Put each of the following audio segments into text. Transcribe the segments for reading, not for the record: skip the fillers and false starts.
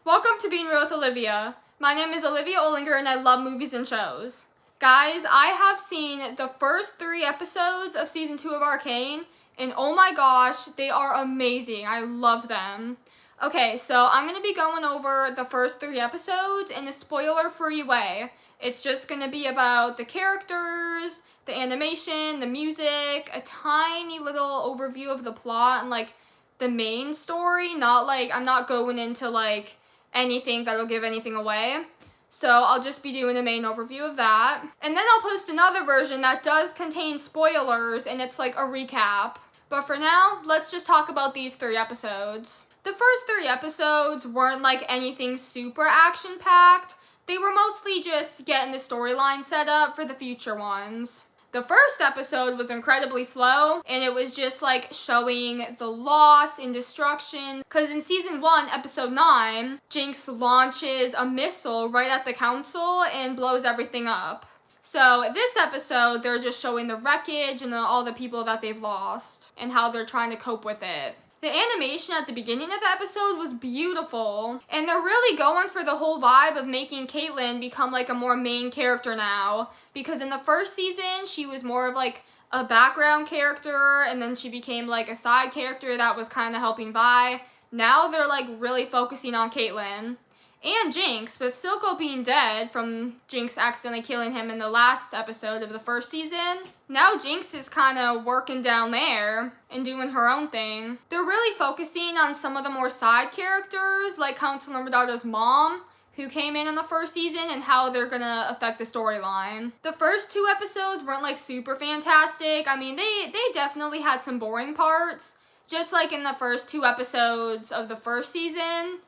Welcome to Being Real with Olivia. My name is Olivia Olinger and I love movies and shows. Guys, I have seen the first 3 episodes of season 2 of Arcane, and oh my gosh, they are amazing. I love them. Okay, so I'm going to be going over the first 3 episodes in a spoiler-free way. It's just going to be about the characters, the animation, the music, a tiny little overview of the plot, and like the main story. I'm not going into like anything that'll give anything away. So I'll just be doing a main overview of that. And then I'll post another version that does contain spoilers and it's like a recap. But for now, let's just talk about these 3 episodes. The first 3 episodes weren't like anything super action-packed. They were mostly just getting the storyline set up for the future ones. The first episode was incredibly slow, and it was just like showing the loss and destruction. Because in season 1, episode 9, Jinx launches a missile right at the council and blows everything up. So this episode, they're just showing the wreckage and all the people that they've lost and how they're trying to cope with it. The animation at the beginning of the episode was beautiful, and they're really going for the whole vibe of making Caitlyn become like a more main character now, because in the first season, she was more of like a background character, and then she became like a side character that was kind of helping Vi. Now they're like really focusing on Caitlyn. And Jinx, with Silco being dead from Jinx accidentally killing him in the last episode of the first season, now Jinx is kind of working down there and doing her own thing. They're really focusing on some of the more side characters, like Council Medarda's mom, who came in the first season, and how they're gonna affect the storyline. The first 2 episodes weren't like super fantastic. I mean, they definitely had some boring parts, just like in the first 2 episodes of the first season.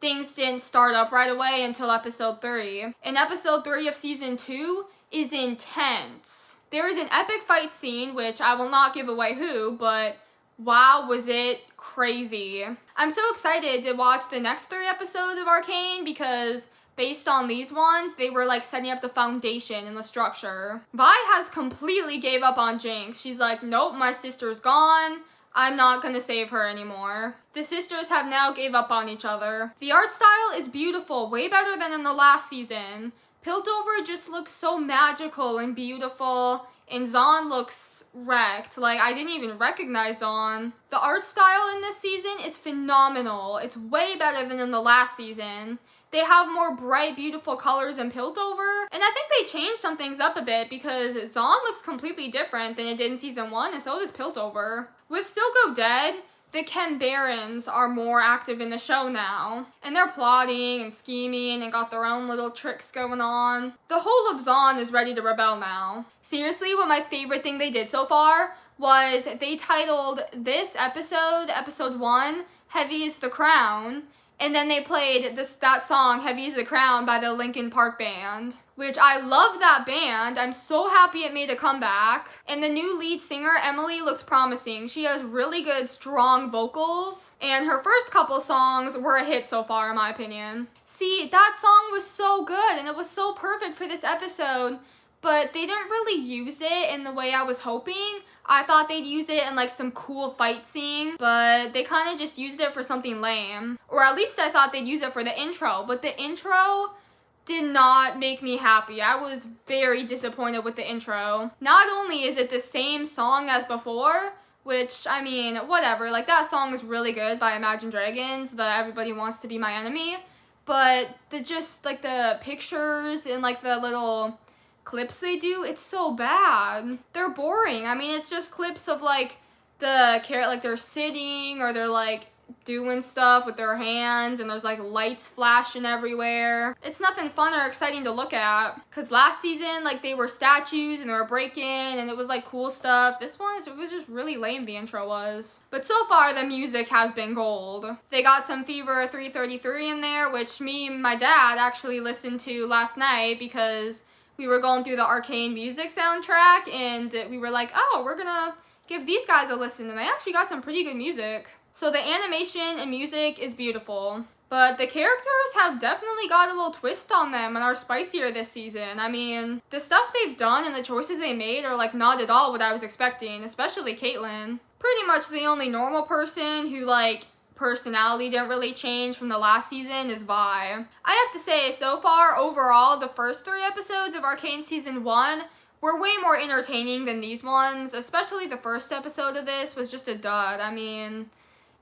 Things didn't start up right away until episode 3. And episode 3 of season 2 is intense. There is an epic fight scene, which I will not give away who, but wow, was it crazy. I'm so excited to watch the next 3 episodes of Arcane because based on these ones, they were like setting up the foundation and the structure. Vi has completely gave up on Jinx. She's like, nope, my sister's gone. I'm not gonna save her anymore. The sisters have now gave up on each other. The art style is beautiful, way better than in the last season. Piltover just looks so magical and beautiful, and Zaun looks wrecked. Like, I didn't even recognize Zaun. The art style in this season is phenomenal. It's way better than in the last season. They have more bright, beautiful colors in Piltover, and I think they changed some things up a bit because Zaun looks completely different than it did in season 1, and so does Piltover. With Silco dead, the Ken Barons are more active in the show now, and they're plotting and scheming and got their own little tricks going on. The whole of Zaun is ready to rebel now. Seriously, what my favorite thing they did so far was they titled this episode, episode 1, Heavy is the Crown, and then they played that song, Heavy is the Crown, by the Linkin Park Band, which I love that band. I'm so happy it made a comeback. And the new lead singer, Emily, looks promising. She has really good, strong vocals, and her first couple songs were a hit so far, in my opinion. See, that song was so good, and it was so perfect for this episode, but they didn't really use it in the way I was hoping. I thought they'd use it in like some cool fight scene, but they kind of just used it for something lame. Or at least I thought they'd use it for the intro, but the intro did not make me happy. I was very disappointed with the intro. Not only is it the same song as before, which, I mean, whatever, like that song is really good by Imagine Dragons, the Everybody Wants to Be My Enemy, but the pictures and like the little clips they do, it's so bad. They're boring. I mean, it's just clips of like they're sitting or they're like doing stuff with their hands, and there's like lights flashing everywhere. It's nothing fun or exciting to look at. Cause last season, like they were statues and they were breaking and it was like cool stuff. This one, it was just really lame, the intro was. But so far, the music has been gold. They got some Fever 333 in there, which me and my dad actually listened to last night because we were going through the Arcane music soundtrack, and we were like, oh, we're gonna give these guys a listen, and they actually got some pretty good music. So the animation and music is beautiful, but the characters have definitely got a little twist on them and are spicier this season. I mean, the stuff they've done and the choices they made are like not at all what I was expecting, especially Caitlyn. Pretty much the only normal person who like personality didn't really change from the last season is Vi. I have to say, so far, overall, the first 3 episodes of Arcane Season 1 were way more entertaining than these ones, especially the first episode of this was just a dud. I mean,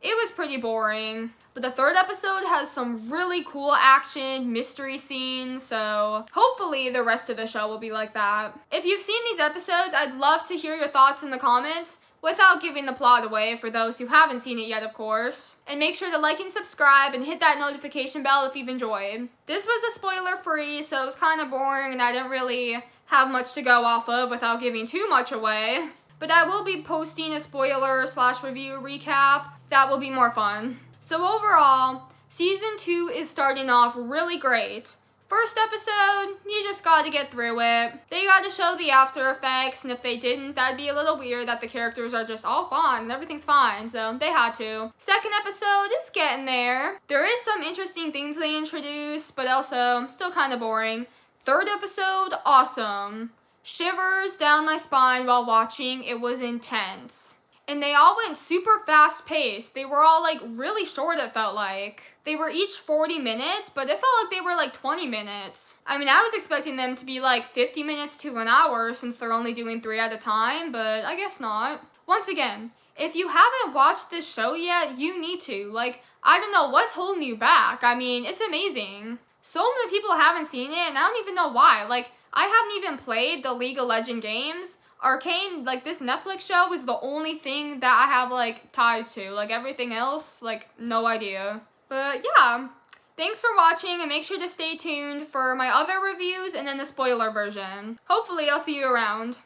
it was pretty boring. But the 3rd episode has some really cool action, mystery scenes, so hopefully the rest of the show will be like that. If you've seen these episodes, I'd love to hear your thoughts in the comments, without giving the plot away for those who haven't seen it yet, of course. And make sure to like and subscribe and hit that notification bell if you've enjoyed. This was a spoiler-free, so it was kind of boring and I didn't really have much to go off of without giving too much away. But I will be posting a spoiler/review recap. That will be more fun. So overall, Season 2 is starting off really great. First episode, you just gotta get through it. They gotta show the after effects, and if they didn't, that'd be a little weird that the characters are just all fine and everything's fine, so they had to. Second episode is getting there. There is some interesting things they introduce, but also still kind of boring. Third episode, awesome. Shivers down my spine while watching, it was intense. And they all went super fast paced. They were all like really short, it felt like. They were each 40 minutes, but it felt like they were like 20 minutes. I mean, I was expecting them to be like 50 minutes to an hour since they're only doing 3 at a time, but I guess not. Once again, if you haven't watched this show yet, you need to. Like, I don't know what's holding you back. I mean, it's amazing. So many people haven't seen it, and I don't even know why. Like, I haven't even played the League of Legends games. Arcane, like, this Netflix show is the only thing that I have, like, ties to. Like, everything else, like, no idea. But, yeah. Thanks for watching, and make sure to stay tuned for my other reviews and then the spoiler version. Hopefully, I'll see you around.